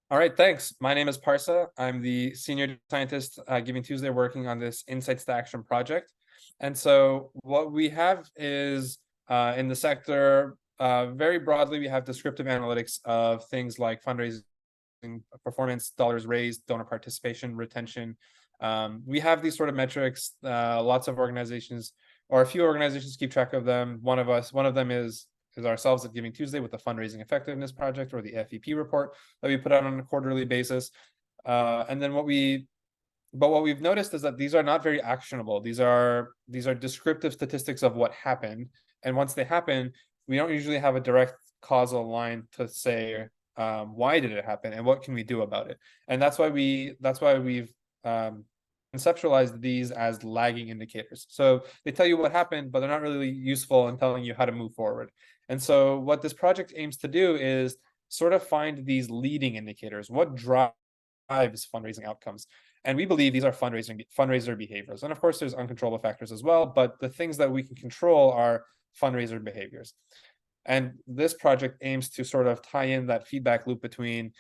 All right, thanks. My name is Parsa. I'm the senior scientist at GivingTuesday working on this Insights to Action project. And so what we have is in the sector, very broadly, we have descriptive analytics of things like fundraising, performance, dollars raised, donor participation, retention. We have these sort of metrics. Lots of organizations, or a few organizations, keep track of them. One of them is ourselves at GivingTuesday with the Fundraising Effectiveness Project, or the FEP report that we put out on a quarterly basis. And then what we've noticed is that these are not very actionable. These are descriptive statistics of what happened. And once they happen, we don't usually have a direct causal line to say why did it happen and what can we do about it. And that's why we've conceptualized these as lagging indicators. So they tell you what happened, but they're not really useful in telling you how to move forward. And so what this project aims to do is sort of find these leading indicators. What drives fundraising outcomes? And we believe these are fundraiser behaviors. And of course, there's uncontrollable factors as well, but the things that we can control are fundraiser behaviors. And this project aims to sort of tie in that feedback loop between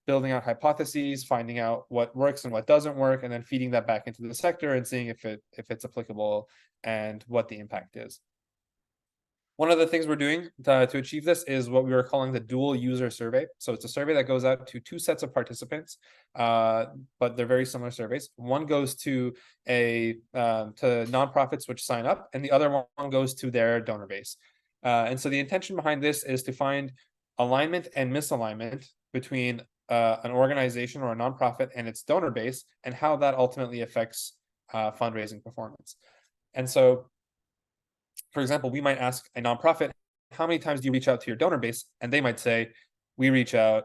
building out hypotheses, finding out what works and what doesn't work, and then feeding that back into the sector and seeing if it's applicable and what the impact is. One of the things we're doing to achieve this is what we were calling the dual user survey. So it's a survey that goes out to two sets of participants, but they're very similar surveys. One goes to to nonprofits which sign up, and the other one goes to their donor base. And so the intention behind this is to find alignment and misalignment between an organization or a nonprofit and its donor base, and how that ultimately affects fundraising performance. And so, for example, we might ask a nonprofit, how many times do you reach out to your donor base? And they might say, we reach out,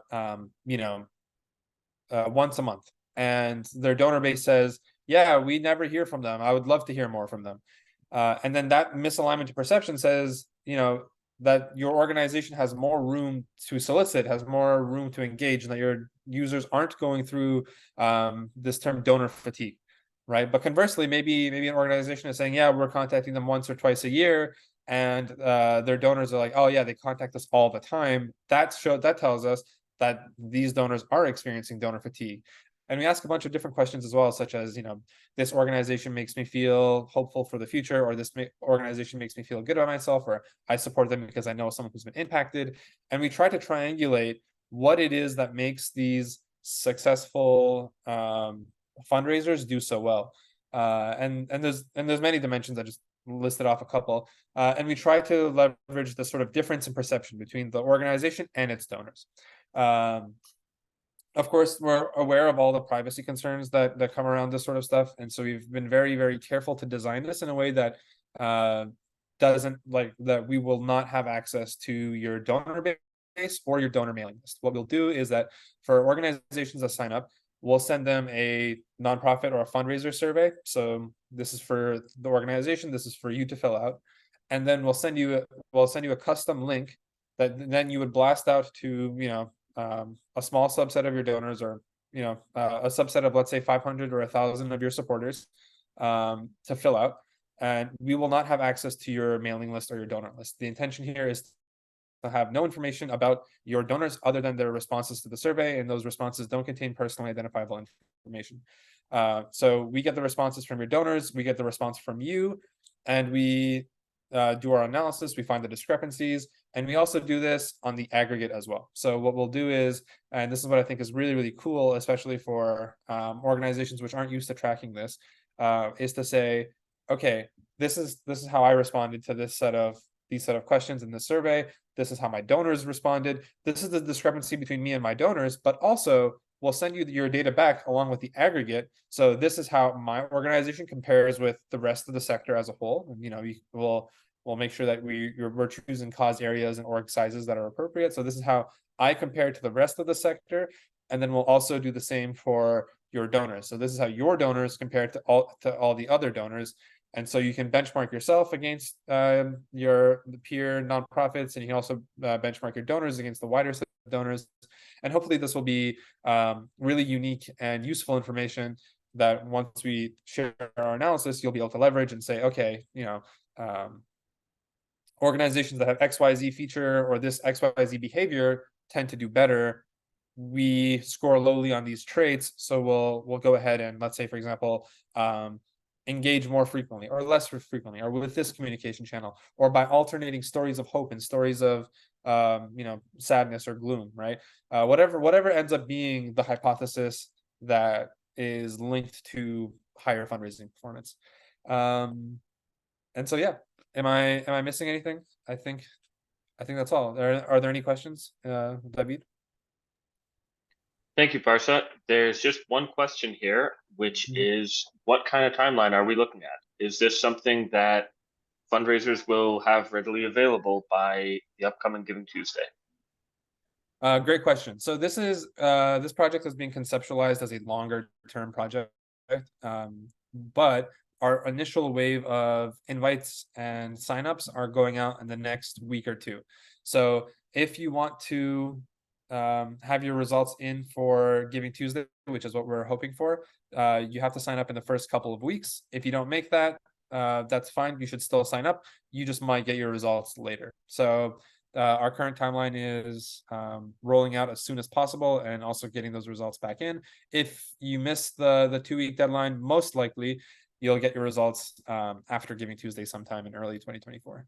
once a month. And their donor base says, yeah, we never hear from them. I would love to hear more from them. And then that misalignment to perception says, that your organization has more room to solicit, has more room to engage, and that your users aren't going through this term donor fatigue. Right. But conversely, maybe an organization is saying, yeah, we're contacting them once or twice a year, and their donors are like, oh yeah, they contact us all the time. That tells us that these donors are experiencing donor fatigue. And we ask a bunch of different questions as well, such as, this organization makes me feel hopeful for the future, or this organization makes me feel good about myself, or I support them because I know someone who's been impacted. And we try to triangulate what it is that makes these successful fundraisers do so well. And there's many dimensions. I just listed off a couple. And we try to leverage the sort of difference in perception between the organization and its donors. Of course, we're aware of all the privacy concerns that come around this sort of stuff. And so we've been very, very careful to design this in a way that doesn't that we will not have access to your donor base or your donor mailing list. What we'll do is that for organizations that sign up, we'll send them a nonprofit or a fundraiser survey. So this is for the organization, this is for you to fill out. And then we'll send you a custom link that then you would blast out to, a small subset of your donors, or, a subset of, let's say, 500 or 1,000 of your supporters to fill out. And we will not have access to your mailing list or your donor list. The intention here is to have no information about your donors other than their responses to the survey, and those responses don't contain personally identifiable information. So we get the responses from your donors, we get the response from you, and we do our analysis, we find the discrepancies, and we also do this on the aggregate as well. So what we'll do is, and this is what I think is really, really cool, especially for organizations which aren't used to tracking this, is to say, okay, this is how I responded to these set of questions in the survey. This is how my donors responded. This is the discrepancy between me and my donors, but also we'll send you your data back along with the aggregate. So this is how my organization compares with the rest of the sector as a whole. And, we'll make sure that we're choosing cause areas and org sizes that are appropriate. So this is how I compare to the rest of the sector. And then we'll also do the same for your donors. So this is how your donors compare to all the other donors. And so you can benchmark yourself against your peer nonprofits, and you can also benchmark your donors against the wider set of donors. And hopefully this will be really unique and useful information that once we share our analysis, you'll be able to leverage and say, okay, organizations that have XYZ feature or this XYZ behavior tend to do better we score lowly on these traits, so we'll go ahead and, let's say, for example, engage more frequently or less frequently, or with this communication channel, or by alternating stories of hope and stories of sadness or gloom, right? Whatever ends up being the hypothesis that is linked to higher fundraising performance. And so yeah, am I missing anything? I think that's all. Are there any questions, David? Thank you, Parsa. There's just one question here, which is what kind of timeline are we looking at? Is this something that fundraisers will have readily available by the upcoming Giving Tuesday? Great question. So this project is being conceptualized as a longer term project, but our initial wave of invites and signups are going out in the next week or two. So if you want to have your results in for Giving Tuesday, which is what we're hoping for, you have to sign up in the first couple of weeks. If you don't make that, that's fine. You should still sign up. You just might get your results later. So our current timeline is rolling out as soon as possible and also getting those results back in. If you miss the 2-week deadline, most likely you'll get your results after Giving Tuesday sometime in early 2024.